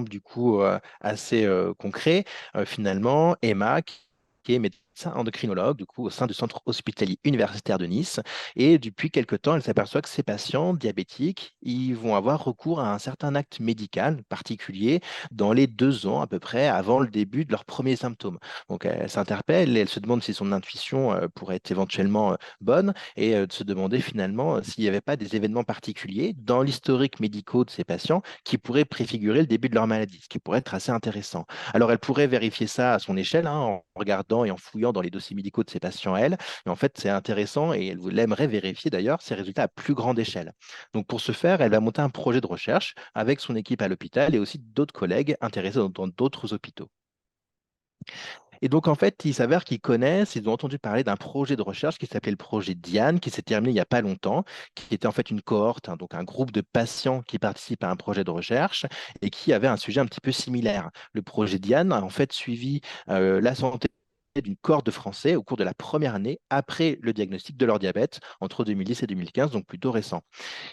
exemple du coup assez concret. Finalement, Emma, qui est médecin endocrinologue du coup au sein du centre hospitalier universitaire de Nice, et depuis quelque temps, elle s'aperçoit que ces patients diabétiques, ils vont avoir recours à un certain acte médical particulier dans les 2 ans à peu près avant le début de leurs premiers symptômes. Donc elle s'interpelle et elle se demande si son intuition pourrait être éventuellement bonne et de se demander finalement s'il n'y avait pas des événements particuliers dans l'historique médicaux de ces patients qui pourraient préfigurer le début de leur maladie, ce qui pourrait être assez intéressant. Alors elle pourrait vérifier ça à son échelle, hein, en regardant et en fouillant dans les dossiers médicaux de ses patients à elle, mais en fait c'est intéressant et elle aimerait vérifier d'ailleurs ces résultats à plus grande échelle. Donc pour ce faire, elle va monter un projet de recherche avec son équipe à l'hôpital et aussi d'autres collègues intéressés dans d'autres hôpitaux. Et donc, en fait, il s'avère qu'ils connaissent, ils ont entendu parler d'un projet de recherche qui s'appelait le projet Diane, qui s'est terminé il n'y a pas longtemps, qui était en fait une cohorte, hein, donc un groupe de patients qui participent à un projet de recherche et qui avait un sujet un petit peu similaire. Le projet Diane a en fait suivi la santé d'une cohorte de Français au cours de la première année après le diagnostic de leur diabète entre 2010 et 2015, donc plutôt récent.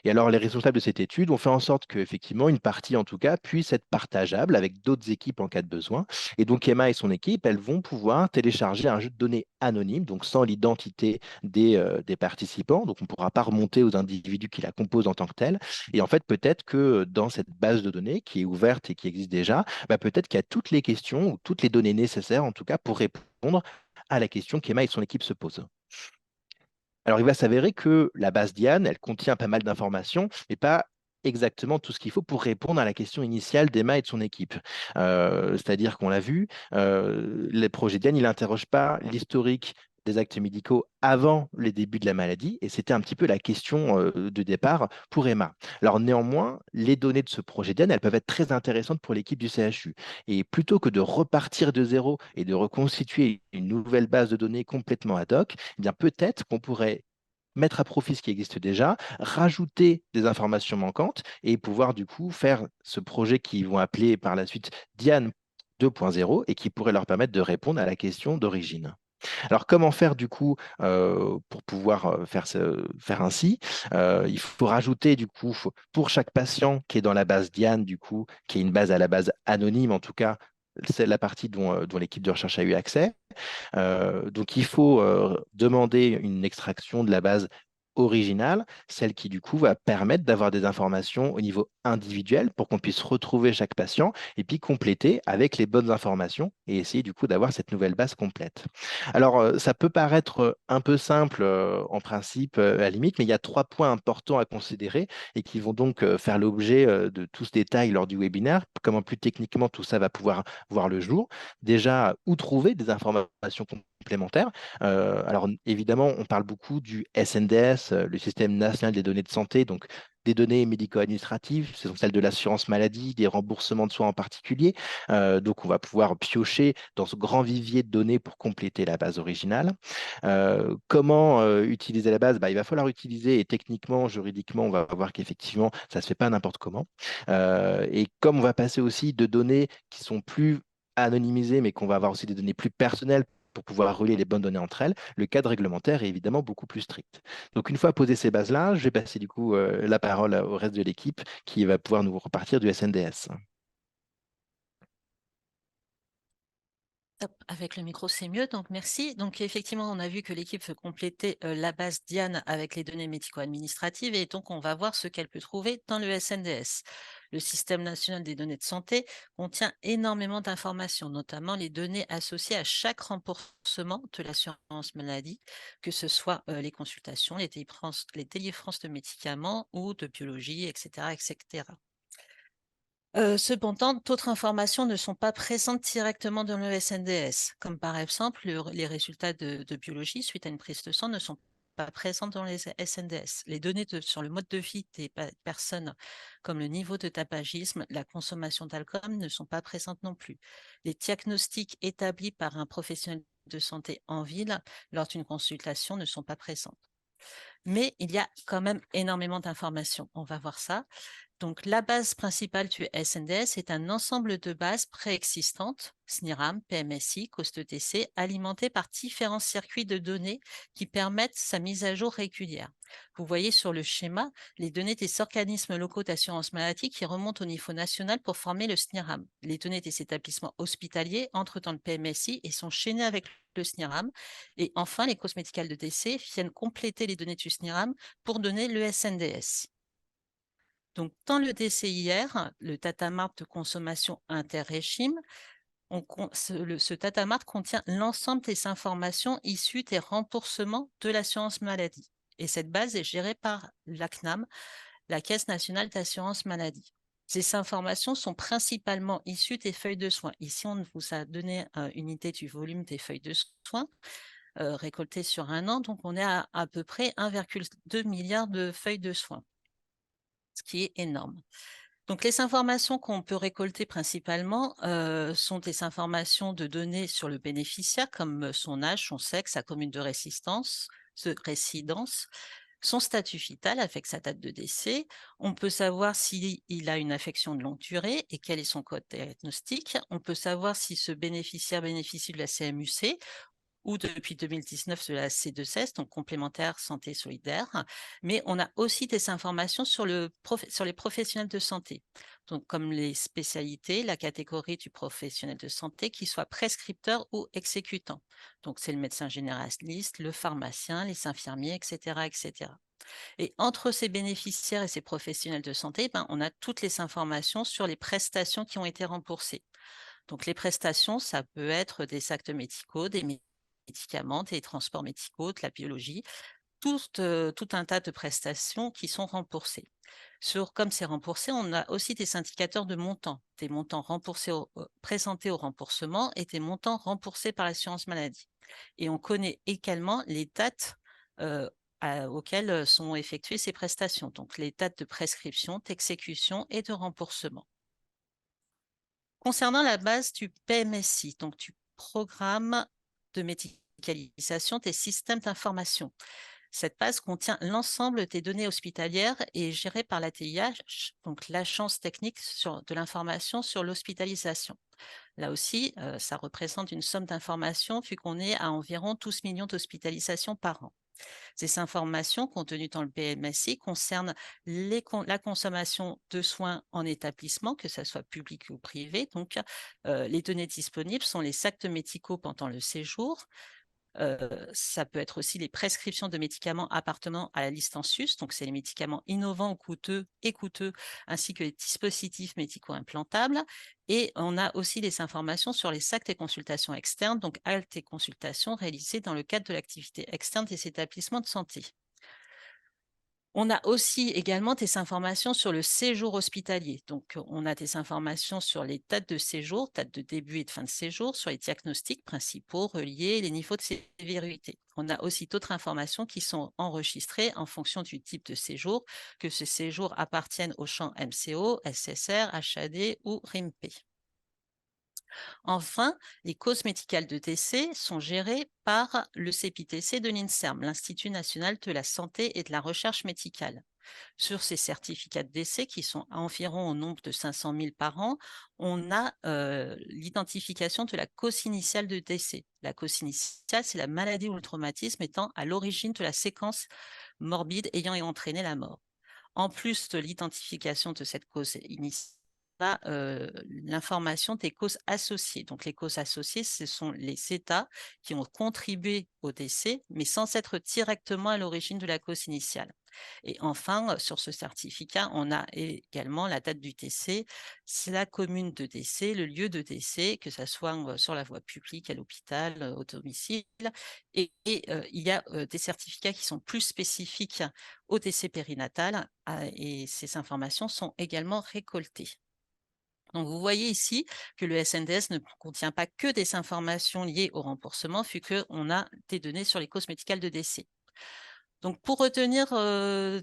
Et alors, les responsables de cette étude ont fait en sorte qu'effectivement, une partie, en tout cas, puisse être partageable avec d'autres équipes en cas de besoin. Et donc, Emma et son équipe, elles vont pouvoir télécharger un jeu de données anonyme, donc sans l'identité des participants. Donc, on ne pourra pas remonter aux individus qui la composent en tant que tels. Et en fait, peut-être que dans cette base de données qui est ouverte et qui existe déjà, bah, peut-être qu'il y a toutes les questions ou toutes les données nécessaires, en tout cas, pour répondre à la question qu'Emma et son équipe se posent. Alors, il va s'avérer que la base Diane, elle contient pas mal d'informations, mais pas exactement tout ce qu'il faut pour répondre à la question initiale d'Emma et de son équipe. C'est-à-dire qu'on l'a vu, le projet Diane, il n'interroge pas l'historique des actes médicaux avant les débuts de la maladie, et c'était un petit peu la question de départ pour Emma. Alors néanmoins, les données de ce projet Diane, elles peuvent être très intéressantes pour l'équipe du CHU. Et plutôt que de repartir de zéro et de reconstituer une nouvelle base de données complètement ad hoc, eh bien peut-être qu'on pourrait mettre à profit ce qui existe déjà, rajouter des informations manquantes et pouvoir du coup faire ce projet qu'ils vont appeler par la suite Diane 2.0 et qui pourrait leur permettre de répondre à la question d'origine. Alors, comment faire du coup pour pouvoir faire ainsi? Il faut rajouter du coup pour chaque patient qui est dans la base Diane, du coup, qui est une base à la base anonyme en tout cas, c'est la partie dont l'équipe de recherche a eu accès. Donc, il faut demander une extraction de la base originale, celle qui du coup va permettre d'avoir des informations au niveau individuel pour qu'on puisse retrouver chaque patient et puis compléter avec les bonnes informations et essayer du coup d'avoir cette nouvelle base complète. Alors, ça peut paraître un peu simple en principe à la limite, mais il y a 3 points importants à considérer et qui vont donc faire l'objet de tout ce détail lors du webinaire. Comment plus techniquement tout ça va pouvoir voir le jour. Déjà, où trouver des informations complémentaires. Alors évidemment, on parle beaucoup du SNDS, le système national des données de santé, donc des données médico-administratives, ce sont celles de l'assurance maladie, des remboursements de soins en particulier. Donc on va pouvoir piocher dans ce grand vivier de données pour compléter la base originale. Comment utiliser la base? Bah, il va falloir utiliser, et techniquement, juridiquement, on va voir qu'effectivement, ça ne se fait pas n'importe comment. Et comme on va passer aussi de données qui sont plus anonymisées, mais qu'on va avoir aussi des données plus personnelles pour pouvoir relier les bonnes données entre elles, le cadre réglementaire est évidemment beaucoup plus strict. Donc, une fois posé ces bases-là, je vais passer du coup la parole au reste de l'équipe qui va pouvoir nous repartir du SNDS. Hop, avec le micro, c'est mieux, donc merci. Donc effectivement, on a vu que l'équipe veut compléter la base Diane avec les données médico-administratives et donc on va voir ce qu'elle peut trouver dans le SNDS. Le système national des données de santé contient énormément d'informations, notamment les données associées à chaque remboursement de l'assurance maladie, que ce soit les consultations, les délivrances de médicaments ou de biologie, etc., etc. Cependant, d'autres informations ne sont pas présentes directement dans le SNDS, comme par exemple les résultats de biologie suite à une prise de sang ne sont pas présents dans les SNDS. Les données sur le mode de vie des personnes, comme le niveau de tabagisme, la consommation d'alcool, ne sont pas présentes non plus. Les diagnostics établis par un professionnel de santé en ville lors d'une consultation ne sont pas présents. mais il y a quand même énormément d'informations. On va voir ça. Donc, la base principale du SNDS est un ensemble de bases préexistantes, SNIRAM, PMSI, COSTE-TC, alimentées par différents circuits de données qui permettent sa mise à jour régulière. Vous voyez sur le schéma les données des organismes locaux d'assurance maladie qui remontent au niveau national pour former le SNIRAM. Les données des établissements hospitaliers entrent dans le PMSI et sont chaînées avec le SNIRAM. Et enfin, les causes médicales de décès viennent compléter les données du SNIRAM pour donner le SNDS. Donc, dans le DCIR, le Data Mart de consommation interrégime, ce Data Mart contient l'ensemble des informations issues des remboursements de l'assurance maladie. Et cette base est gérée par l'ACNAM, la Caisse nationale d'assurance maladie. Ces informations sont principalement issues des feuilles de soins. Ici, on vous a donné une idée du volume des feuilles de soins récoltées sur un an. Donc, on est à peu près 1,2 milliard de feuilles de soins, ce qui est énorme. Donc, les informations qu'on peut récolter principalement sont des informations de données sur le bénéficiaire, comme son âge, son sexe, sa commune de résidence, son statut vital avec sa date de décès. On peut savoir s'il a une affection de longue durée et quel est son code diagnostic. On peut savoir si ce bénéficiaire bénéficie de la CMUC ou depuis 2019 de la C2S, donc complémentaire santé solidaire, mais on a aussi des informations sur les professionnels de santé, donc comme les spécialités, la catégorie du professionnel de santé, qui soit prescripteur ou exécutant. Donc c'est le médecin généraliste, le pharmacien, les infirmiers, etc., etc. Et entre ces bénéficiaires et ces professionnels de santé, on a toutes les informations sur les prestations qui ont été remboursées. Donc, les prestations, ça peut être des actes médicaux, des médicaments, des transports médicaux, de la biologie, tout un tas de prestations qui sont remboursées. Comme c'est remboursé, on a aussi des indicateurs de montants, des montants remboursés présentés au remboursement et des montants remboursés par l'assurance maladie. Et on connaît également les dates auxquelles sont effectuées ces prestations, donc les dates de prescription, d'exécution et de remboursement. Concernant la base du PMSI, donc du programme de médicalisation des systèmes d'information, cette base contient l'ensemble des données hospitalières et est gérée par l'ATIH, donc l'Agence technique de l'information sur l'hospitalisation. Là aussi, ça représente une somme d'informations vu qu'on est à environ 12 millions d'hospitalisations par an. Ces informations contenues dans le PMSI concernent la consommation de soins en établissement, que ce soit public ou privé. Donc, les données disponibles sont les actes médicaux pendant le séjour. Ça peut être aussi les prescriptions de médicaments appartenant à la liste en sus, donc c'est les médicaments innovants ou coûteux et coûteux, ainsi que les dispositifs médicaux implantables. Et on a aussi les informations sur les actes et consultations externes, donc actes et consultations réalisés dans le cadre de l'activité externe des établissements de santé. On a aussi également des informations sur le séjour hospitalier. Donc, on a des informations sur les dates de séjour, dates de début et de fin de séjour, sur les diagnostics principaux, reliés, les niveaux de sévérité. On a aussi d'autres informations qui sont enregistrées en fonction du type de séjour, que ce séjour appartienne au champ MCO, SSR, HAD ou RIMP. Enfin, les causes médicales de décès sont gérées par le CPTC de l'INSERM, l'Institut national de la santé et de la recherche médicale. Sur ces certificats de décès, qui sont environ au nombre de 500 000 par an, on a l'identification de la cause initiale de décès. La cause initiale, c'est la maladie ou le traumatisme étant à l'origine de la séquence morbide ayant entraîné la mort. En plus de l'identification de cette cause initiale, l'information des causes associées. Donc, les causes associées, ce sont les états qui ont contribué au décès, mais sans être directement à l'origine de la cause initiale. Et enfin, sur ce certificat, on a également la date du décès, c'est la commune de décès, le lieu de décès, que ce soit sur la voie publique, à l'hôpital, au domicile. Et il y a des certificats qui sont plus spécifiques au décès périnatal et ces informations sont également récoltées. Donc, vous voyez ici que le SNDS ne contient pas que des informations liées au remboursement, vu qu'on a des données sur les causes médicales de décès. Donc, pour retenir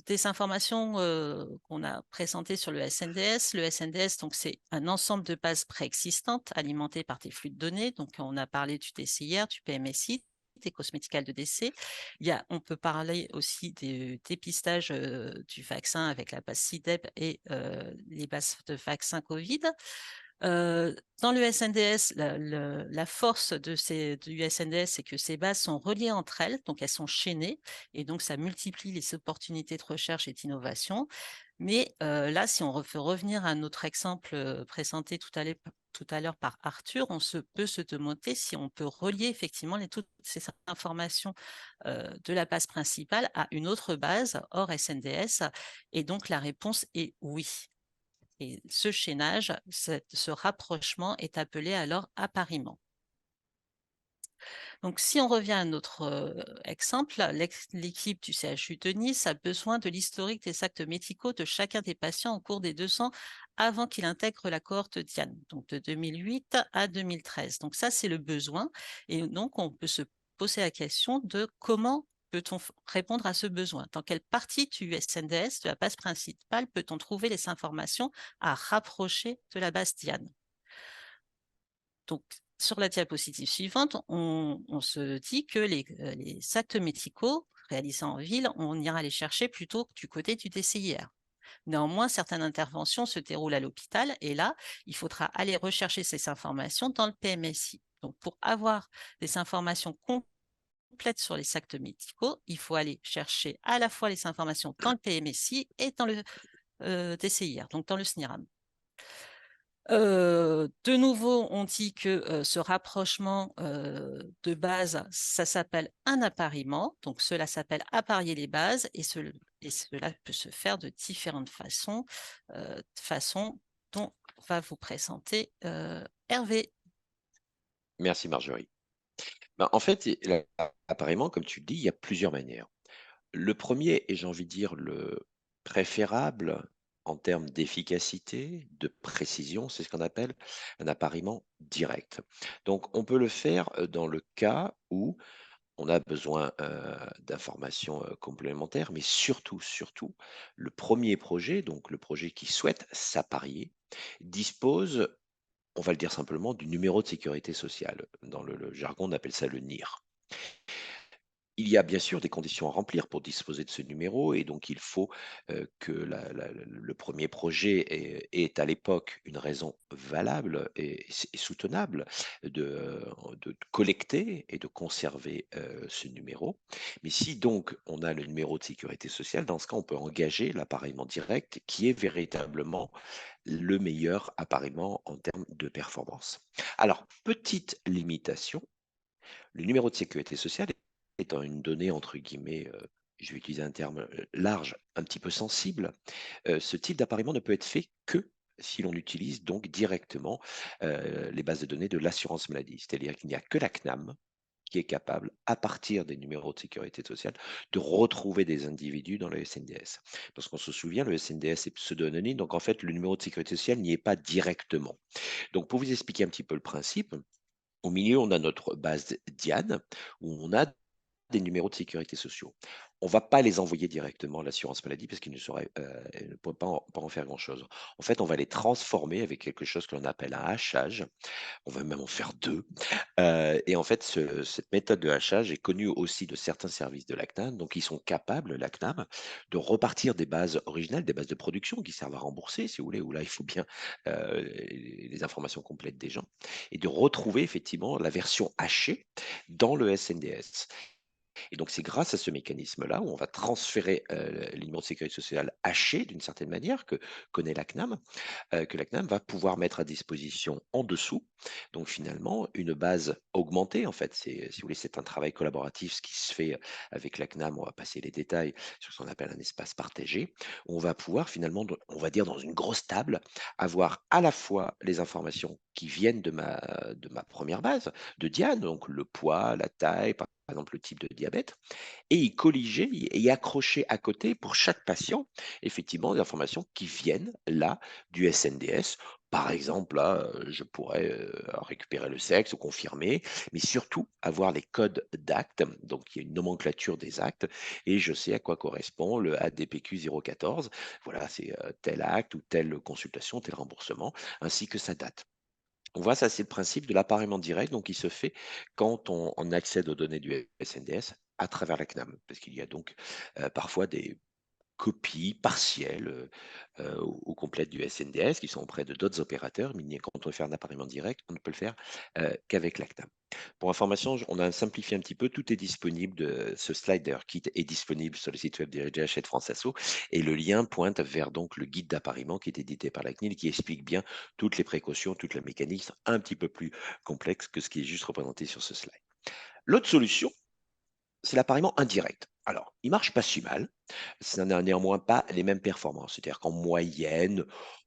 des informations qu'on a présentées sur le SNDS, donc, c'est un ensemble de bases préexistantes alimentées par des flux de données. Donc, on a parlé du DCIR, du PMSI, des causes médicales de décès. On peut parler aussi du dépistage du vaccin avec la base CIDEP et les bases de vaccins Covid. Dans le SNDS, la force du SNDS, c'est que ces bases sont reliées entre elles, donc elles sont chaînées, et donc ça multiplie les opportunités de recherche et d'innovation. Mais là, si on veut revenir à notre exemple présenté tout à l'heure par Arthur, peut se demander si on peut relier effectivement toutes ces informations de la base principale à une autre base hors SNDS, et donc la réponse est oui. Et ce chaînage, ce rapprochement est appelé alors appariement. Donc, si on revient à notre exemple, l'équipe du CHU de Nice a besoin de l'historique des actes médicaux de chacun des patients au cours des 2 ans avant qu'il intègre la cohorte Diane, donc de 2008 à 2013. Donc ça, c'est le besoin. Et donc, on peut se poser la question de comment peut-on répondre à ce besoin? Dans quelle partie du SNDS, de la base principale, peut-on trouver les informations à rapprocher de la base Diane? Donc, sur la diapositive suivante, on se dit que les actes médicaux réalisés en ville, on ira les chercher plutôt du côté du DCIR. Néanmoins, certaines interventions se déroulent à l'hôpital et là, il faudra aller rechercher ces informations dans le PMSI. Donc, pour avoir des informations complètes sur les actes médicaux, il faut aller chercher à la fois les informations dans le PMSI et dans le DCIR, donc dans le SNIRAM. De nouveau, on dit que ce rapprochement de base, ça s'appelle un appariement. Donc, cela s'appelle apparier les bases et cela peut se faire de différentes façons dont va vous présenter Hervé. Merci Marjorie. Ben, en fait, apparemment, comme tu le dis, il y a plusieurs manières. Le premier, et j'ai envie de dire le préférable en termes d'efficacité, de précision, c'est ce qu'on appelle un appariement direct. Donc, on peut le faire dans le cas où on a besoin d'informations complémentaires, mais surtout, le premier projet, donc le projet qui souhaite s'apparier, dispose, on va le dire simplement, du numéro de sécurité sociale. Dans le jargon, on appelle ça le NIR. Il y a bien sûr des conditions à remplir pour disposer de ce numéro et donc il faut que le premier projet ait à l'époque une raison valable et soutenable de collecter et de conserver ce numéro. Mais si donc on a le numéro de sécurité sociale, dans ce cas, on peut engager l'appareillement direct qui est véritablement le meilleur appareillement en termes de performance. Alors, petite limitation, le numéro de sécurité sociale étant une donnée entre guillemets, je vais utiliser un terme large, un petit peu sensible, ce type d'appareillement ne peut être fait que si l'on utilise donc directement les bases de données de l'assurance maladie. C'est-à-dire qu'il n'y a que la CNAM qui est capable, à partir des numéros de sécurité sociale, de retrouver des individus dans le SNDS. Parce qu'on se souvient, le SNDS est pseudonyme, donc en fait, le numéro de sécurité sociale n'y est pas directement. Donc, pour vous expliquer un petit peu le principe, au milieu, on a notre base Diane, où on a des numéros de sécurité sociaux. On ne va pas les envoyer directement à l'assurance maladie parce qu'ils ne pourraient pas en faire grand-chose. En fait, on va les transformer avec quelque chose que l'on appelle un hachage. On va même en faire deux. Et en fait, cette méthode de hachage est connue aussi de certains services de la CNAM. Donc, ils sont capables, la CNAM, de repartir des bases originales, des bases de production qui servent à rembourser, si vous voulez, où là, il faut bien les informations complètes des gens, et de retrouver effectivement la version hachée dans le SNDS. Et donc, c'est grâce à ce mécanisme-là où on va transférer les numéros de sécurité sociale hachés d'une certaine manière que connaît la CNAM, que la CNAM va pouvoir mettre à disposition en dessous. Donc finalement, une base augmentée, en fait, si vous voulez, c'est un travail collaboratif, ce qui se fait avec la CNAM, on va passer les détails sur ce qu'on appelle un espace partagé. On va pouvoir finalement, on va dire dans une grosse table, avoir à la fois les informations qui viennent de ma première base, de Diane, donc le poids, la taille, par exemple le type de diabète, et y colliger et y accrocher à côté pour chaque patient, effectivement, des informations qui viennent là du SNDS. Par exemple, là, je pourrais récupérer le sexe ou confirmer, mais surtout avoir les codes d'actes. Donc, il y a une nomenclature des actes et je sais à quoi correspond le ADPQ 014. Voilà, c'est tel acte ou telle consultation, tel remboursement, ainsi que sa date. On voit, ça, c'est le principe de l'appareillement direct, donc il se fait quand on accède aux données du SNDS à travers la CNAM. Parce qu'il y a donc parfois des copies partielles ou complètes du SNDS qui sont auprès de d'autres opérateurs, mais quand on veut faire un appareillement direct, on ne peut le faire qu'avec la CNAM. Pour information, on a simplifié un petit peu, tout est disponible, ce slider kit est disponible sur le site web de DHH de France Asso, et le lien pointe vers donc le guide d'appareillement qui est édité par la CNIL, qui explique bien toutes les précautions, toute la mécanique, c'est un petit peu plus complexe que ce qui est juste représenté sur ce slide. L'autre solution, c'est l'appareillement indirect. Alors, il marche pas si mal, ça n'a néanmoins pas les mêmes performances. C'est-à-dire qu'en moyenne,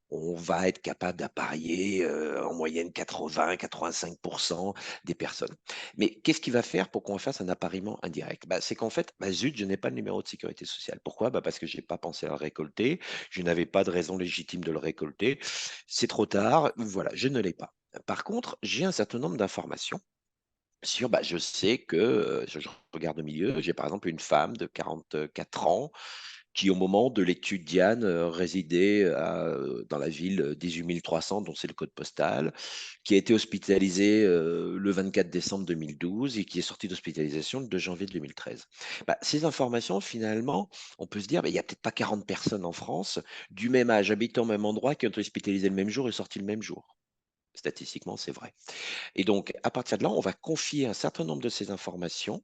on va être capable d'appareiller en moyenne 80-85% des personnes. Mais qu'est-ce qu'il va faire pour qu'on fasse un appareillement indirect? Bah, c'est qu'en fait, bah, zut, je n'ai pas le numéro de sécurité sociale. Pourquoi? Bah, parce que je n'ai pas pensé à le récolter, je n'avais pas de raison légitime de le récolter, c'est trop tard, voilà, je ne l'ai pas. Par contre, j'ai un certain nombre d'informations sur, bah, je sais que, je regarde au milieu, j'ai par exemple une femme de 44 ans qui, au moment de l'étude Diane, résidait dans la ville 18 300, dont c'est le code postal, qui a été hospitalisée le 24 décembre 2012 et qui est sortie d'hospitalisation le 2 janvier 2013. Bah, ces informations, finalement, on peut se dire, bah, il n'y a peut-être pas 40 personnes en France du même âge, habitant au même endroit, qui ont été hospitalisées le même jour et sorties le même jour. Statistiquement, c'est vrai. Et donc, à partir de là, on va confier un certain nombre de ces informations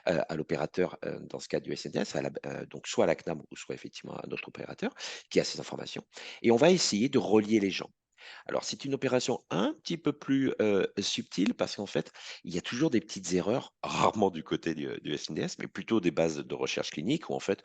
à l'opérateur, dans ce cas du SNDS, donc soit à la CNAM ou soit effectivement à un autre opérateur qui a ces informations. Et on va essayer de relier les gens. Alors, c'est une opération un petit peu plus subtile parce qu'en fait, il y a toujours des petites erreurs, rarement du côté du SNDS, mais plutôt des bases de recherche clinique où en fait,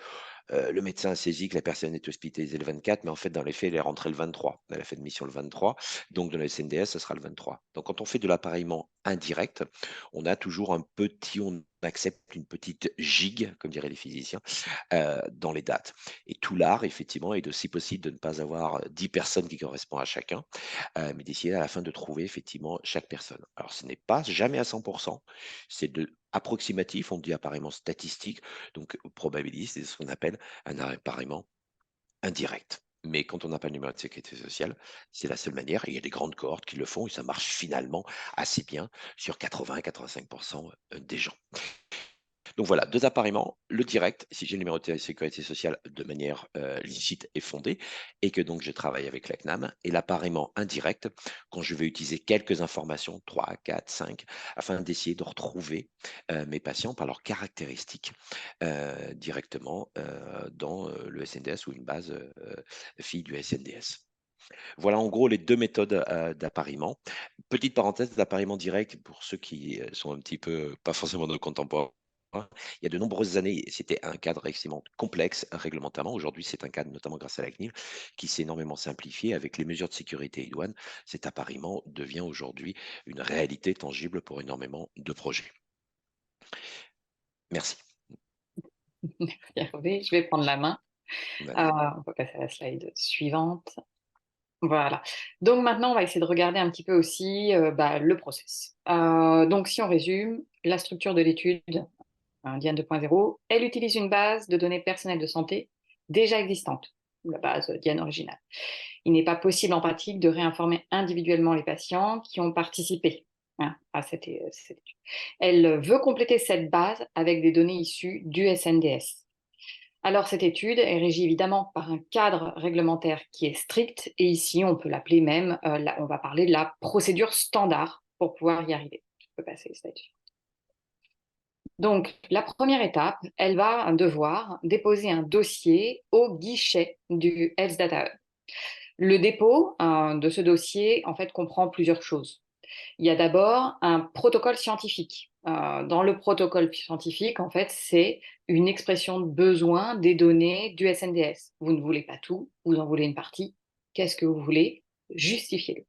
le médecin a saisi que la personne est hospitalisée le 24, mais en fait, dans les faits, elle est rentrée le 23. Elle a fait de mission le 23, donc dans le SNDS, ce sera le 23. Donc, quand on fait de l'appareillement indirect, on a toujours on accepte une petite gigue, comme diraient les physiciens, dans les dates. Et tout l'art, effectivement, est de, si possible, de ne pas avoir 10 personnes qui correspondent à chacun, mais d'essayer à la fin de trouver effectivement chaque personne. Alors, ce n'est pas jamais à 100%, c'est de approximatif, on dit appareillement statistique, donc probabiliste, c'est ce qu'on appelle un appareillement indirect. Mais quand on n'a pas le numéro de sécurité sociale, c'est la seule manière. Et il y a des grandes cohortes qui le font et ça marche finalement assez bien sur 80-85% des gens. Donc voilà, 2 appareillements, le direct, si j'ai le numéro de sécurité sociale de manière, licite et fondée et que donc je travaille avec la CNAM, et l'appareillement indirect quand je vais utiliser quelques informations, 3, 4, 5, afin d'essayer de retrouver, mes patients par leurs caractéristiques, directement, dans, le SNDS ou une base, fille du SNDS. Voilà en gros les 2 méthodes, d'appariement. Petite parenthèse, l'appariement direct pour ceux qui, sont un petit peu pas forcément nos contemporains. Il y a de nombreuses années, c'était un cadre extrêmement complexe réglementairement. Aujourd'hui, c'est un cadre, notamment grâce à la CNIL, qui s'est énormément simplifié avec les mesures de sécurité et douane. Cet appariement devient aujourd'hui une réalité tangible pour énormément de projets. Merci. Merci Hervé, je vais prendre la main. Voilà. On va passer à la slide suivante. Voilà. Donc maintenant, on va essayer de regarder un petit peu aussi le process. Donc si on résume, la structure de l'étude, Diane 2.0, elle utilise une base de données personnelles de santé déjà existante, la base Diane originale. Il n'est pas possible en pratique de réinformer individuellement les patients qui ont participé à cette étude. Elle veut compléter cette base avec des données issues du SNDS. Alors, cette étude est régie évidemment par un cadre réglementaire qui est strict, et ici, on peut l'appeler même, on va parler de la procédure standard pour pouvoir y arriver. Je peux passer le slide suivant. Donc, la première étape, elle va devoir déposer un dossier au guichet du Health Data Hub. Le dépôt de ce dossier, en fait, comprend plusieurs choses. Il y a d'abord un protocole scientifique. Dans le protocole scientifique, en fait, c'est une expression de besoin des données du SNDS. Vous ne voulez pas tout, vous en voulez une partie. Qu'est-ce que vous voulez? Justifiez-le.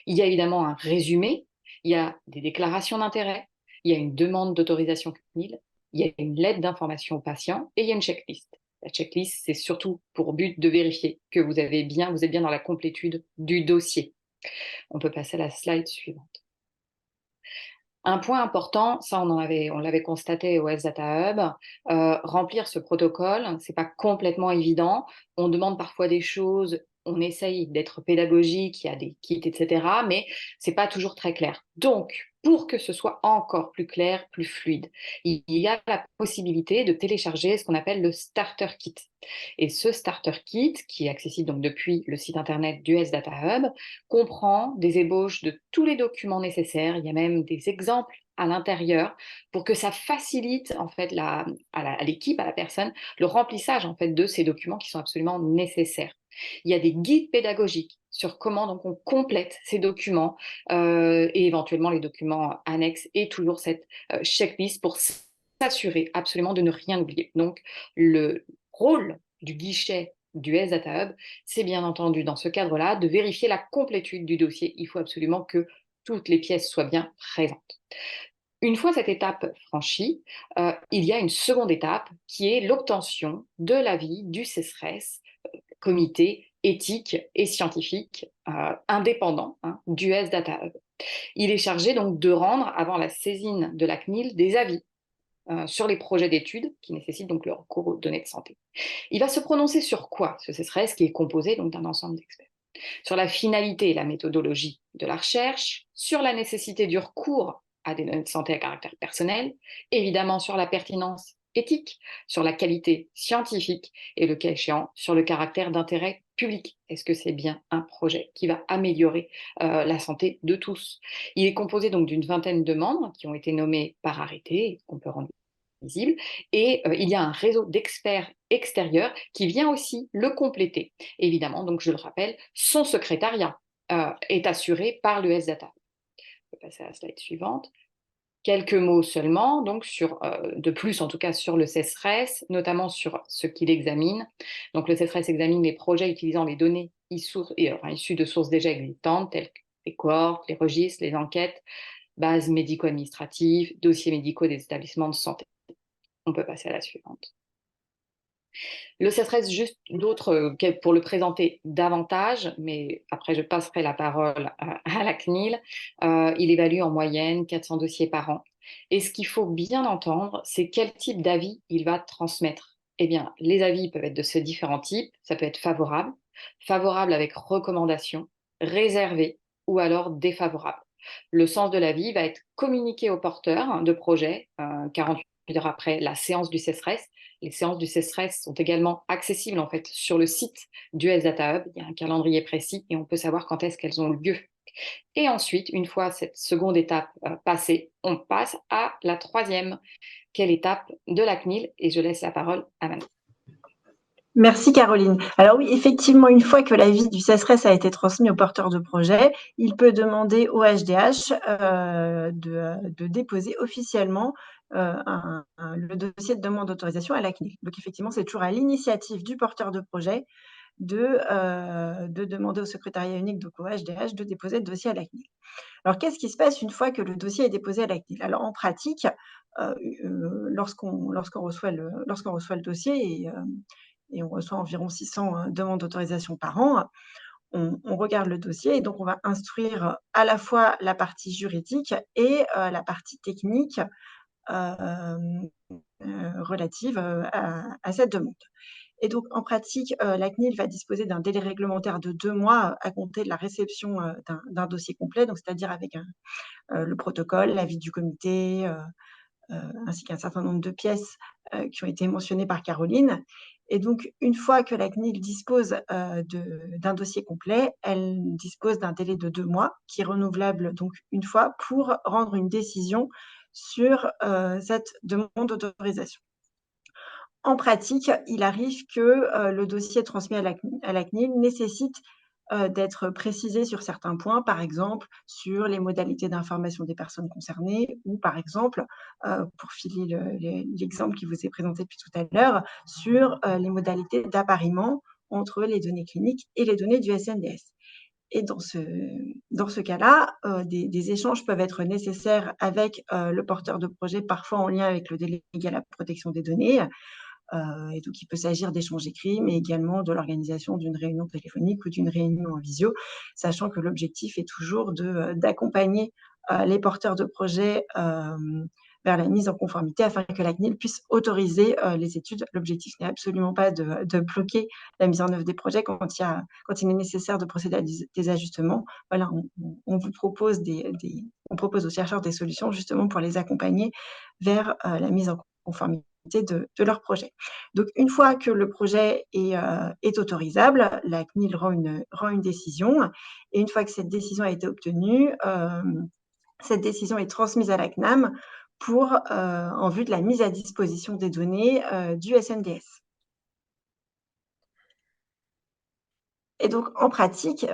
Il y a évidemment un résumé, il y a des déclarations d'intérêt, il y a une demande d'autorisation CNIL, il y a une lettre d'information au patient et il y a une checklist. La checklist, c'est surtout pour but de vérifier que vous êtes bien dans la complétude du dossier. On peut passer à la slide suivante. Un point important, ça on l'avait constaté au Health Data Hub, remplir ce protocole, c'est pas complètement évident. On demande parfois des choses on essaye d'être pédagogique, il y a des kits, etc., mais c'est pas toujours très clair. Donc, pour que ce soit encore plus clair, plus fluide, il y a la possibilité de télécharger ce qu'on appelle le Starter Kit. Et ce Starter Kit, qui est accessible donc depuis le site internet du US Data Hub, comprend des ébauches de tous les documents nécessaires. Il y a même des exemples à l'intérieur pour que ça facilite en fait à l'équipe, à la personne, le remplissage en fait de ces documents qui sont absolument nécessaires. Il y a des guides pédagogiques sur comment donc on complète ces documents et éventuellement les documents annexes et toujours cette checklist pour s'assurer absolument de ne rien oublier. Donc le rôle du guichet du US Data Hub, c'est bien entendu dans ce cadre-là de vérifier la complétude du dossier. Il faut absolument que toutes les pièces soient bien présentes. Une fois cette étape franchie, il y a une seconde étape qui est l'obtention de l'avis du CESRES, comité éthique et scientifique indépendant du US Data Hub. Il est chargé donc de rendre, avant la saisine de la CNIL, des avis sur les projets d'études qui nécessitent donc le recours aux données de santé. Il va se prononcer sur quoi, ce CESRES, qui est composé donc d'un ensemble d'experts? Sur la finalité et la méthodologie de la recherche, sur la nécessité du recours à des données de santé à caractère personnel, évidemment sur la pertinence éthique, sur la qualité scientifique et le cas échéant sur le caractère d'intérêt public. Est-ce que c'est bien un projet qui va améliorer la santé de tous? Il est composé donc d'une vingtaine de membres qui ont été nommés par arrêté, qu'on peut rendre visible, et il y a un réseau d'experts extérieurs qui vient aussi le compléter. Évidemment, donc je le rappelle, son secrétariat est assuré par le US Data. On peut passer à la slide suivante. Quelques mots seulement, donc de plus en tout cas sur le CESRES, notamment sur ce qu'il examine. Donc le CESRES examine les projets utilisant les données issues de sources déjà existantes, telles que les cohortes, les registres, les enquêtes, bases médico-administratives, dossiers médicaux des établissements de santé. On peut passer à la suivante. Le CESRES, juste d'autres, pour le présenter davantage, mais après je passerai la parole à la CNIL, il évalue en moyenne 400 dossiers par an. Et ce qu'il faut bien entendre, c'est quel type d'avis il va transmettre. Eh bien, les avis peuvent être de ces différents types. Ça peut être favorable, favorable avec recommandation, réservé ou alors défavorable. Le sens de l'avis va être communiqué au porteur de projet 48 heures après la séance du CESRES. Les séances du CESRES sont également accessibles en fait sur le site du US Data Hub. Il y a un calendrier précis et on peut savoir quand est-ce qu'elles ont lieu. Et ensuite, une fois cette seconde étape passée, on passe à la troisième, quelle étape de la CNIL, et je laisse la parole à Manon. Merci Caroline. Alors oui, effectivement, une fois que l'avis du CESRES a été transmis au porteur de projet, il peut demander au HDH de déposer officiellement le dossier de demande d'autorisation à la CNIL. Donc effectivement, c'est toujours à l'initiative du porteur de projet de demander au secrétariat unique, donc au HDH, de déposer le dossier à la CNIL. Alors, qu'est-ce qui se passe une fois que le dossier est déposé à la CNIL? Alors, en pratique, lorsqu'on reçoit le dossier, et on reçoit environ 600 demandes d'autorisation par an, on regarde le dossier et donc on va instruire à la fois la partie juridique et la partie technique relative à cette demande. Et donc, en pratique, la CNIL va disposer d'un délai réglementaire de 2 mois à compter de la réception d'un dossier complet, donc c'est-à-dire avec le protocole, l'avis du comité, ainsi qu'un certain nombre de pièces qui ont été mentionnées par Caroline. Et donc, une fois que la CNIL dispose d'un dossier complet, elle dispose d'un délai de 2 mois qui est renouvelable donc une fois pour rendre une décision sur cette demande d'autorisation. En pratique, il arrive que le dossier transmis à la CNIL nécessite d'être précisé sur certains points, par exemple sur les modalités d'information des personnes concernées ou par exemple, pour filer l'exemple qui vous est présenté depuis tout à l'heure, sur les modalités d'appariement entre les données cliniques et les données du SNDS. Et dans ce cas-là, des échanges peuvent être nécessaires avec le porteur de projet, parfois en lien avec le délégué à la protection des données. Et donc, il peut s'agir d'échanges écrits, mais également de l'organisation d'une réunion téléphonique ou d'une réunion en visio, sachant que l'objectif est toujours d'accompagner les porteurs de projets vers la mise en conformité afin que la CNIL puisse autoriser les études. L'objectif n'est absolument pas de bloquer la mise en œuvre des projets quand il est nécessaire de procéder à des ajustements. Voilà, on vous propose on propose aux chercheurs des solutions justement pour les accompagner vers la mise en conformité de leur projet. Donc, une fois que le projet est autorisable, la CNIL rend une décision, et une fois que cette décision a été obtenue, cette décision est transmise à la CNAM en vue de la mise à disposition des données du SNDS. Et donc, en pratique,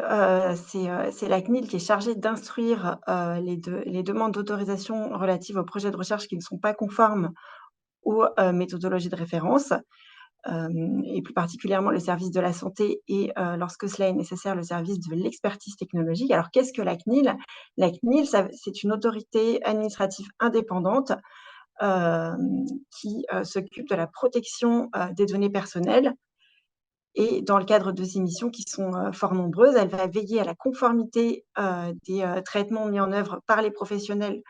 c'est la CNIL qui est chargée d'instruire les demandes d'autorisation relatives aux projets de recherche qui ne sont pas conformes aux méthodologies de référence, et plus particulièrement le service de la santé et, lorsque cela est nécessaire, le service de l'expertise technologique. Alors, qu'est-ce que la CNIL? La CNIL, c'est une autorité administrative indépendante qui s'occupe de la protection des données personnelles. Et dans le cadre de ces missions qui sont fort nombreuses, elle va veiller à la conformité des traitements mis en œuvre par les professionnels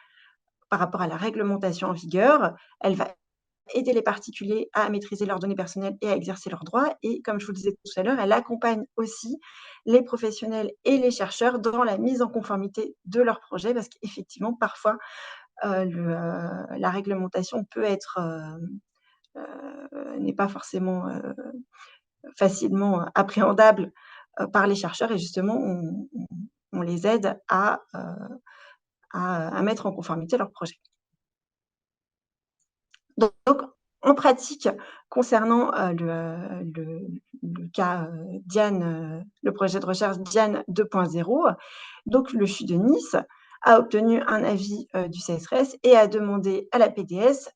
par rapport à la réglementation en vigueur. Elle va aider les particuliers à maîtriser leurs données personnelles et à exercer leurs droits. Et comme je vous le disais tout à l'heure, elle accompagne aussi les professionnels et les chercheurs dans la mise en conformité de leurs projets, parce qu'effectivement, parfois, la réglementation peut être n'est pas forcément facilement appréhendable par les chercheurs, et justement, on les aide à mettre en conformité leur projet. Donc, en pratique, concernant le cas Diane, le projet de recherche Diane 2.0, donc le CHU de Nice a obtenu un avis du CSRS et a demandé à la PDS,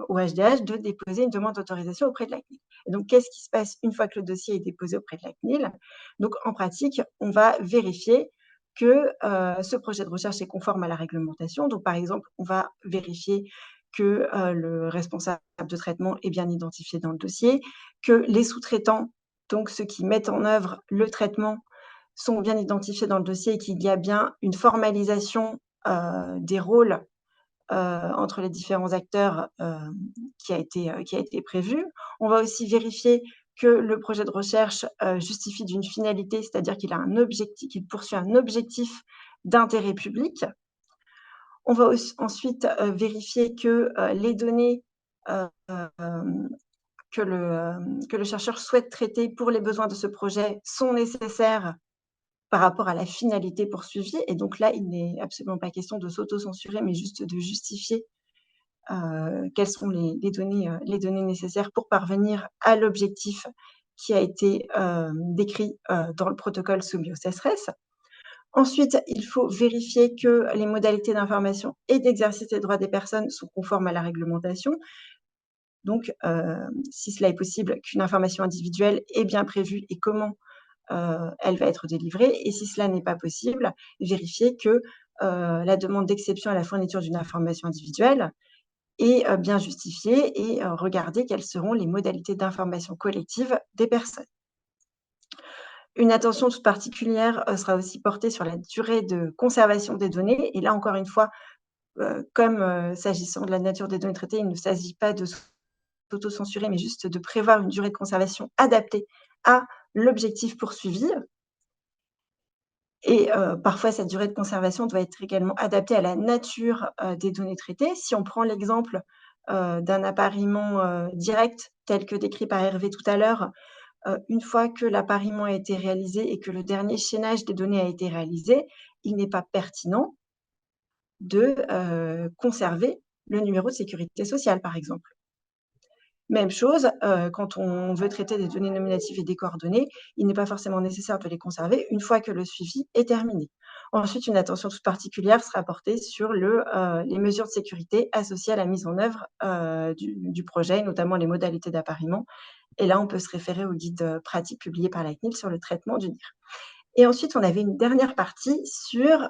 au HDH, de déposer une demande d'autorisation auprès de la CNIL. Et donc, qu'est-ce qui se passe une fois que le dossier est déposé auprès de la CNIL? Donc, en pratique, on va vérifier que ce projet de recherche est conforme à la réglementation. Donc, par exemple, on va vérifier que le responsable de traitement est bien identifié dans le dossier, que les sous-traitants, donc ceux qui mettent en œuvre le traitement, sont bien identifiés dans le dossier et qu'il y a bien une formalisation des rôles entre les différents acteurs qui a été prévue. On va aussi vérifier que le projet de recherche justifie d'une finalité, c'est-à-dire qu'il poursuit un objectif d'intérêt public. On va ensuite vérifier que les données que le chercheur souhaite traiter pour les besoins de ce projet sont nécessaires par rapport à la finalité poursuivie. Et donc là, il n'est absolument pas question de s'auto-censurer, mais juste de justifier quelles sont les données nécessaires pour parvenir à l'objectif qui a été décrit dans le protocole soumis au CSRS. Ensuite, il faut vérifier que les modalités d'information et d'exercice des droits des personnes sont conformes à la réglementation. Donc, si cela est possible, qu'une information individuelle est bien prévue et comment elle va être délivrée. Et si cela n'est pas possible, vérifier que la demande d'exception à la fourniture d'une information individuelle est bien justifiée, et regarder quelles seront les modalités d'information collective des personnes. Une attention toute particulière sera aussi portée sur la durée de conservation des données. Et là, encore une fois, comme s'agissant de la nature des données traitées, il ne s'agit pas de s'auto-censurer, mais juste de prévoir une durée de conservation adaptée à l'objectif poursuivi. Et parfois, cette durée de conservation doit être également adaptée à la nature des données traitées. Si on prend l'exemple d'un appariement direct, tel que décrit par Hervé tout à l'heure, une fois que l'appariement a été réalisé et que le dernier chaînage des données a été réalisé, il n'est pas pertinent de conserver le numéro de sécurité sociale, par exemple. Même chose, quand on veut traiter des données nominatives et des coordonnées, il n'est pas forcément nécessaire de les conserver une fois que le suivi est terminé. Ensuite, une attention toute particulière sera portée sur les mesures de sécurité associées à la mise en œuvre du projet, notamment les modalités d'appariement. Et là, on peut se référer au guide pratique publié par la CNIL sur le traitement du NIR. Et ensuite, on avait une dernière partie sur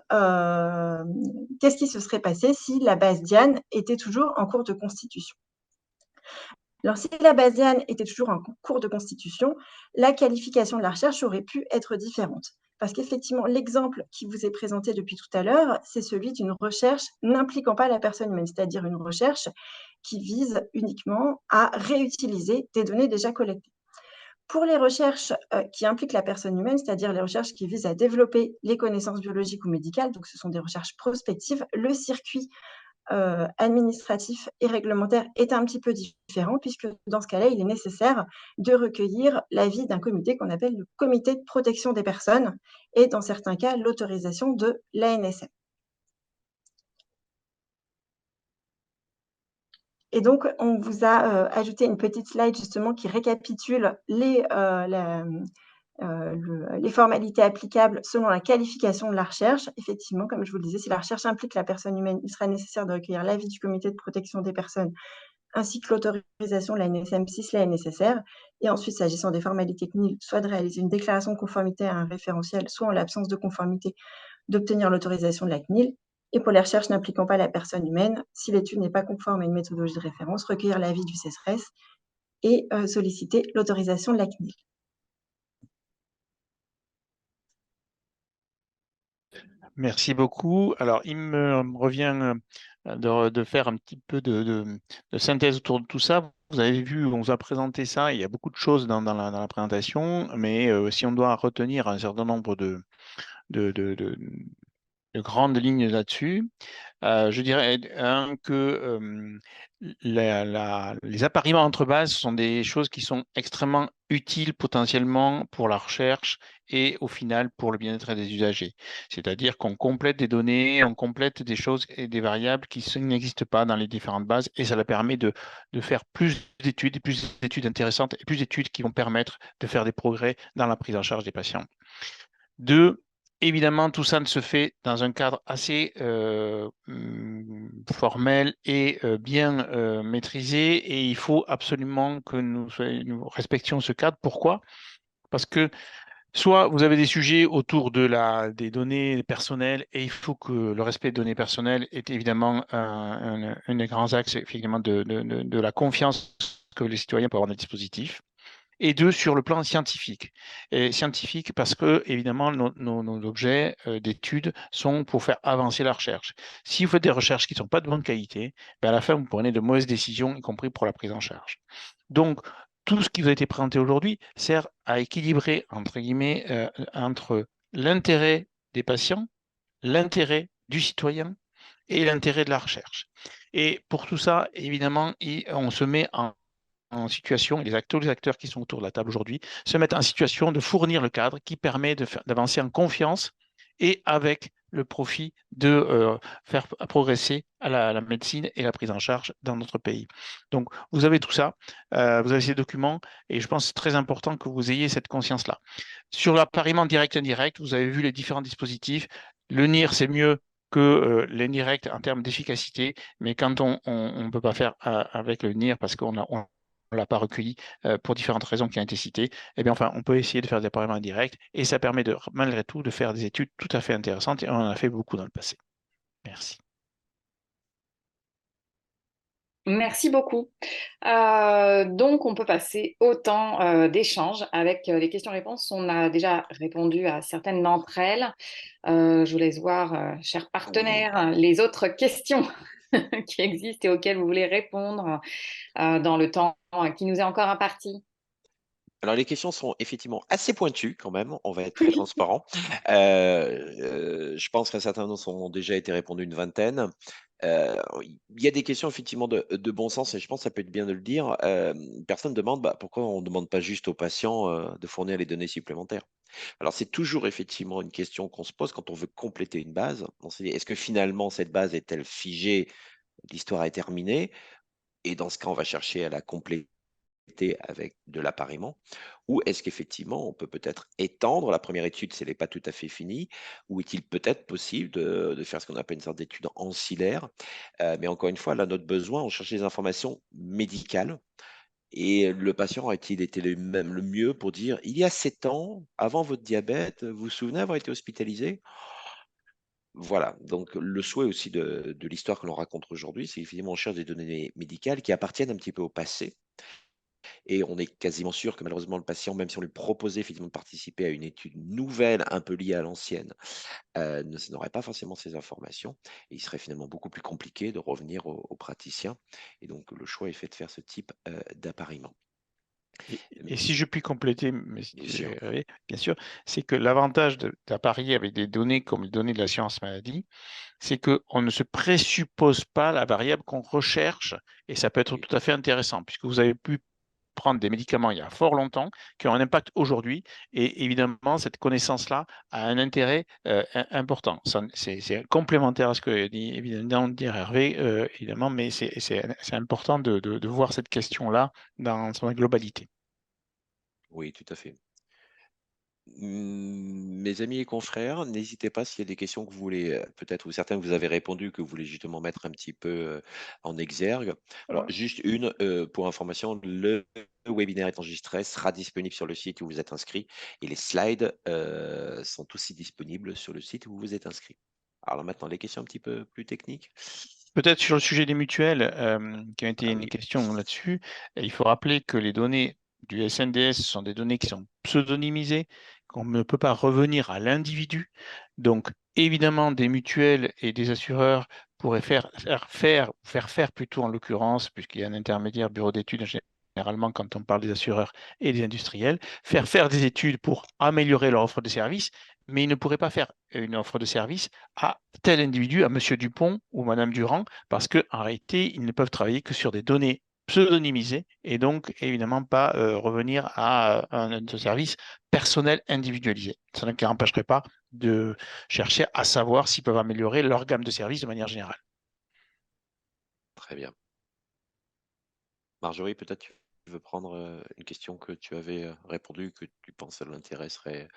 qu'est-ce qui se serait passé si la base Diane était toujours en cours de constitution. Alors, si la base Diane était toujours en cours de constitution, la qualification de la recherche aurait pu être différente. Parce qu'effectivement, l'exemple qui vous est présenté depuis tout à l'heure, c'est celui d'une recherche n'impliquant pas la personne humaine, c'est-à-dire une recherche qui vise uniquement à réutiliser des données déjà collectées. Pour les recherches qui impliquent la personne humaine, c'est-à-dire les recherches qui visent à développer les connaissances biologiques ou médicales, donc ce sont des recherches prospectives, le circuit administratif et réglementaire est un petit peu différent, puisque dans ce cas-là, il est nécessaire de recueillir l'avis d'un comité qu'on appelle le comité de protection des personnes, et dans certains cas, l'autorisation de l'ANSM. Et donc, on vous a ajouté une petite slide justement qui récapitule les formalités applicables selon la qualification de la recherche. Effectivement, comme je vous le disais, si la recherche implique la personne humaine, il sera nécessaire de recueillir l'avis du comité de protection des personnes ainsi que l'autorisation de la NSM si cela est nécessaire. Et ensuite, s'agissant des formalités CNIL, soit de réaliser une déclaration de conformité à un référentiel, soit en l'absence de conformité, d'obtenir l'autorisation de la CNIL. Et pour les recherches n'impliquant pas la personne humaine, si l'étude n'est pas conforme à une méthodologie de référence, recueillir l'avis du CESRES et solliciter l'autorisation de la CNIL. Merci beaucoup. Alors, il me revient de faire un petit peu de synthèse autour de tout ça. Vous avez vu, on vous a présenté ça, il y a beaucoup de choses dans la présentation, mais si on doit retenir un certain nombre de grandes lignes là-dessus, je dirais que les appariements entre bases sont des choses qui sont extrêmement utiles potentiellement pour la recherche et au final pour le bien-être des usagers. C'est-à-dire qu'on complète des données, on complète des choses et des variables qui n'existent pas dans les différentes bases et ça leur permet de faire plus d'études intéressantes et plus d'études qui vont permettre de faire des progrès dans la prise en charge des patients. Deux, évidemment, tout ça ne se fait dans un cadre assez formel et bien maîtrisé et il faut absolument que nous respections ce cadre. Pourquoi? Parce que soit vous avez des sujets autour des données personnelles et il faut que le respect des données personnelles est évidemment un des grands axes effectivement de la confiance que les citoyens peuvent avoir dans le dispositif. Et deux, sur le plan scientifique. Et scientifique parce que, évidemment, nos objets d'études sont pour faire avancer la recherche. Si vous faites des recherches qui ne sont pas de bonne qualité, ben à la fin, vous prenez de mauvaises décisions, y compris pour la prise en charge. Donc, tout ce qui vous a été présenté aujourd'hui sert à équilibrer, entre guillemets, entre l'intérêt des patients, l'intérêt du citoyen et l'intérêt de la recherche. Et pour tout ça, évidemment, on se met en situation, les acteurs qui sont autour de la table aujourd'hui, se mettent en situation de fournir le cadre qui permet d'avancer en confiance et avec le profit de faire progresser à la médecine et la prise en charge dans notre pays. Donc, vous avez tout ça, vous avez ces documents, et je pense que c'est très important que vous ayez cette conscience-là. Sur l'appariement direct et indirect, vous avez vu les différents dispositifs. Le NIR, c'est mieux que l'indirect en termes d'efficacité, mais quand on ne peut pas faire avec le NIR parce qu'on ne l'a pas recueilli pour différentes raisons qui ont été citées, eh bien, enfin, on peut essayer de faire des appariements indirects et ça permet malgré tout de faire des études tout à fait intéressantes et on en a fait beaucoup dans le passé. Merci. Merci beaucoup. Donc, on peut passer au temps d'échange avec les questions-réponses. On a déjà répondu à certaines d'entre elles. Je vous laisse voir, chers partenaires, les autres questions qui existent et auxquelles vous voulez répondre dans le temps qui nous est encore imparti. Alors, les questions sont effectivement assez pointues quand même, on va être très transparent. Je pense qu'un certain nombre ont déjà été répondus, une vingtaine. Il y a des questions effectivement de bon sens et je pense que ça peut être bien de le dire. Personne demande pourquoi on ne demande pas juste aux patients de fournir les données supplémentaires. Alors, c'est toujours effectivement une question qu'on se pose quand on veut compléter une base. On se dit, est-ce que finalement cette base est-elle figée? L'histoire est terminée. Et dans ce cas, on va chercher à la compléter avec de l'appariement, ou est-ce qu'effectivement on peut peut-être étendre la première étude si elle n'est pas tout à fait finie, ou est-il peut-être possible de faire ce qu'on appelle une sorte d'étude ancillaire, mais encore une fois, là, notre besoin, on cherche des informations médicales, et le patient a-t-il été le mieux pour dire, il y a 7 ans, avant votre diabète, vous vous souvenez avoir été hospitalisé? Voilà, donc le souhait aussi de l'histoire que l'on raconte aujourd'hui, c'est effectivement on cherche des données médicales qui appartiennent un petit peu au passé, Et on est quasiment sûr que malheureusement le patient, même si on lui proposait effectivement de participer à une étude nouvelle, un peu liée à l'ancienne, n'aurait pas forcément ces informations et il serait finalement beaucoup plus compliqué de revenir au praticien et donc le choix est fait de faire ce type, d'appariement. Et si je puis compléter, mais Bien sûr. bien sûr, c'est que l'avantage d'apparier avec des données comme les données de l'assurance maladie, c'est qu'on ne se présuppose pas la variable qu'on recherche et ça peut être Oui, tout à fait intéressant puisque vous avez pu prendre des médicaments il y a fort longtemps qui ont un impact aujourd'hui et évidemment cette connaissance-là a un intérêt important. C'est complémentaire à ce que dit évidemment dire Hervé, évidemment, mais c'est important de voir cette question-là dans son globalité. oui, tout à fait. Mes amis et confrères, n'hésitez pas s'il y a des questions que vous voulez, peut-être ou certaines vous avez répondu, que vous voulez justement mettre un petit peu, en exergue. Alors juste une, pour information, le webinaire est enregistré, sera disponible sur le site où vous êtes inscrit et les slides, sont aussi disponibles sur le site où vous êtes inscrit. Alors maintenant, les questions un petit peu plus techniques? Peut-être sur le sujet des mutuelles, qui a été Ah une oui, question là-dessus, il faut rappeler que les données du SNDS sont des données qui sont pseudonymisées, qu'on ne peut pas revenir à l'individu. Donc, évidemment, des mutuelles et des assureurs pourraient faire plutôt en l'occurrence, puisqu'il y a un intermédiaire bureau d'études généralement quand on parle des assureurs et des industriels, faire des études pour améliorer leur offre de services, mais ils ne pourraient pas faire une offre de service à tel individu, à Monsieur Dupont ou Madame Durand, parce qu'en réalité, ils ne peuvent travailler que sur des données pseudonymisées et donc évidemment pas revenir à un service personnel individualisé. Ça ne empêcherait pas de chercher à savoir s'ils peuvent améliorer leur gamme de services de manière générale. très bien. Marjorie, peut-être tu veux prendre, une question que tu avais, répondu, que tu penses elle l'intéresserait,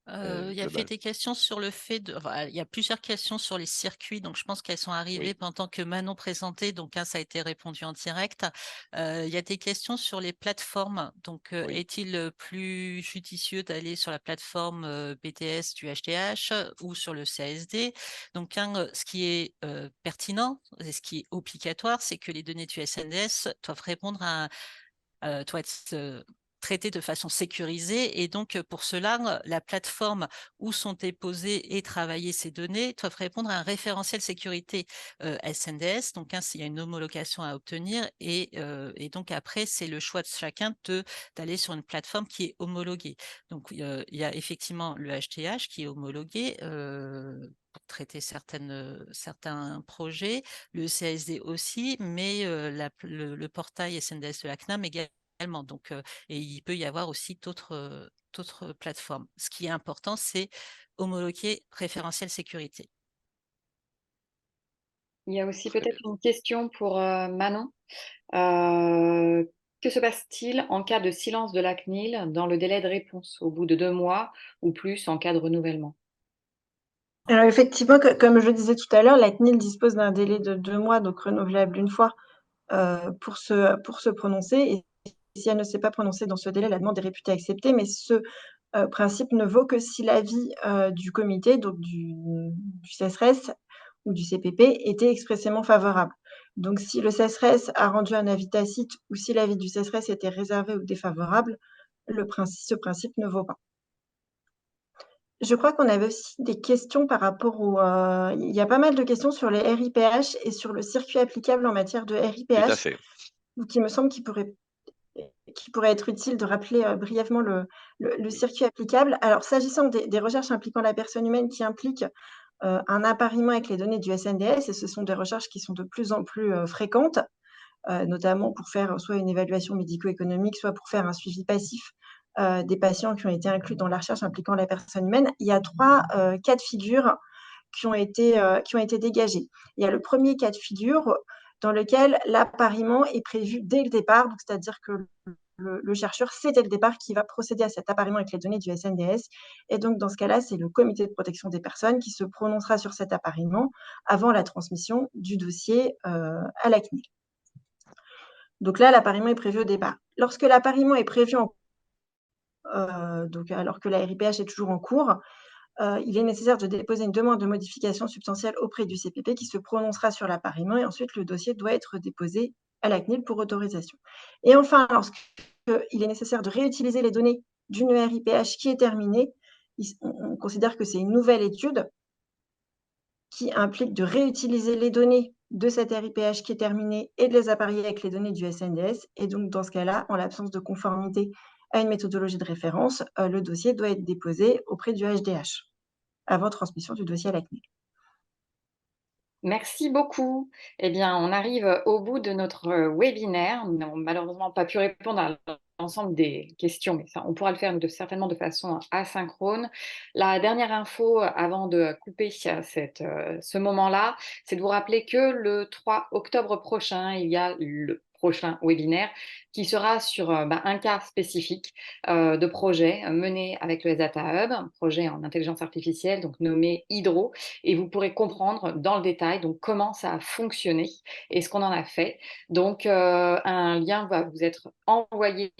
Il y a fait global? des questions sur le fait de enfin, il y a plusieurs questions sur les circuits, donc je pense qu'elles sont arrivées Oui, pendant que Manon présentait, donc ça a été répondu en direct. Il y a des questions sur les plateformes, donc oui. est-il, plus judicieux d'aller sur la plateforme, BTS du HDH ou sur le CASD? Donc ce qui est, pertinent et ce qui est obligatoire, c'est que les données du SNDS doivent répondre à doit être traité de façon sécurisée. Et donc, pour cela, la plateforme où sont déposées et travaillées ces données doivent répondre à un référentiel sécurité SNDS. Donc, s'il y a une homologation à obtenir. Et donc, après, c'est le choix de chacun d'aller sur une plateforme qui est homologuée. Donc, il y a effectivement le HTH qui est homologué pour traiter certains projets, le CASD aussi, mais le portail SNDS de la CNAM également. Donc, et il peut y avoir aussi d'autres plateformes. Ce qui est important, c'est homologuer référentiel sécurité. Il y a aussi Très bien. peut-être une question pour Manon. Euh, que se passe-t-il en cas de silence de la CNIL dans le délai de réponse, au bout de 2 mois ou plus en cas de renouvellement? Alors effectivement, comme je le disais tout à l'heure, la CNIL dispose d'un délai de 2 mois, donc renouvelable une fois, pour se prononcer. Et si elle ne s'est pas prononcée dans ce délai, la demande est réputée acceptée. Mais ce principe ne vaut que si l'avis du comité, donc du CSRS ou du CPP, était expressément favorable. Donc si le CSRS a rendu un avis tacite ou si l'avis du CSRS était réservé ou défavorable, ce principe ne vaut pas. Je crois qu'on avait aussi des questions par rapport il y a pas mal de questions sur les RIPH et sur le circuit applicable en matière de Tout à RIPH, fait. donc il me semble qu'il pourrait être utile de rappeler brièvement le Oui. circuit applicable. Alors, s'agissant des recherches impliquant la personne humaine qui impliquent un appariement avec les données du SNDS, et ce sont des recherches qui sont de plus en plus fréquentes, notamment pour faire soit une évaluation médico-économique, soit pour faire un suivi passif des patients qui ont été inclus dans la recherche impliquant la personne humaine. Il y a 3 cas de figure qui ont été dégagés. Il y a le premier cas de figure dans lequel l'appariement est prévu dès le départ, donc c'est-à-dire que le chercheur sait dès le départ qu'il va procéder à cet appariement avec les données du SNDS. Et donc, dans ce cas-là, c'est le comité de protection des personnes qui se prononcera sur cet appariement avant la transmission du dossier à la CNIL. Donc là, l'appariement est prévu au départ. Lorsque l'appariement est prévu donc alors que la RIPH est toujours en cours, il est nécessaire de déposer une demande de modification substantielle auprès du CPP qui se prononcera sur l'appariement et ensuite le dossier doit être déposé à la CNIL pour autorisation. Et enfin, lorsqu'il est nécessaire de réutiliser les données d'une ERIPH qui est terminée, on considère que c'est une nouvelle étude qui implique de réutiliser les données de cette RIPH qui est terminée et de les apparier avec les données du SNDS. Et donc, dans ce cas-là, en l'absence de conformité à une méthodologie de référence, le dossier doit être déposé auprès du HDH avant transmission du dossier à la CNIL. Merci beaucoup. Eh bien, on arrive au bout de notre webinaire. Nous n'avons malheureusement pas pu répondre à l'ensemble des questions, mais ça, on pourra le faire certainement de façon asynchrone. La dernière info avant de couper ce moment-là, c'est de vous rappeler que le 3 octobre prochain, il y a le prochain webinaire qui sera sur un cas spécifique de projet mené avec le Data Hub, un projet en intelligence artificielle, donc nommé Hydro, et vous pourrez comprendre dans le détail donc comment ça a fonctionné et ce qu'on en a fait. Donc un lien va vous être envoyé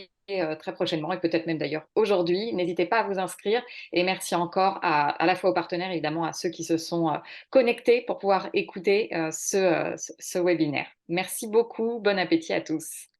très prochainement et peut-être même d'ailleurs aujourd'hui. N'hésitez pas à vous inscrire et merci encore à la fois aux partenaires, évidemment à ceux qui se sont connectés pour pouvoir écouter ce webinaire. Merci beaucoup, bon appétit à tous.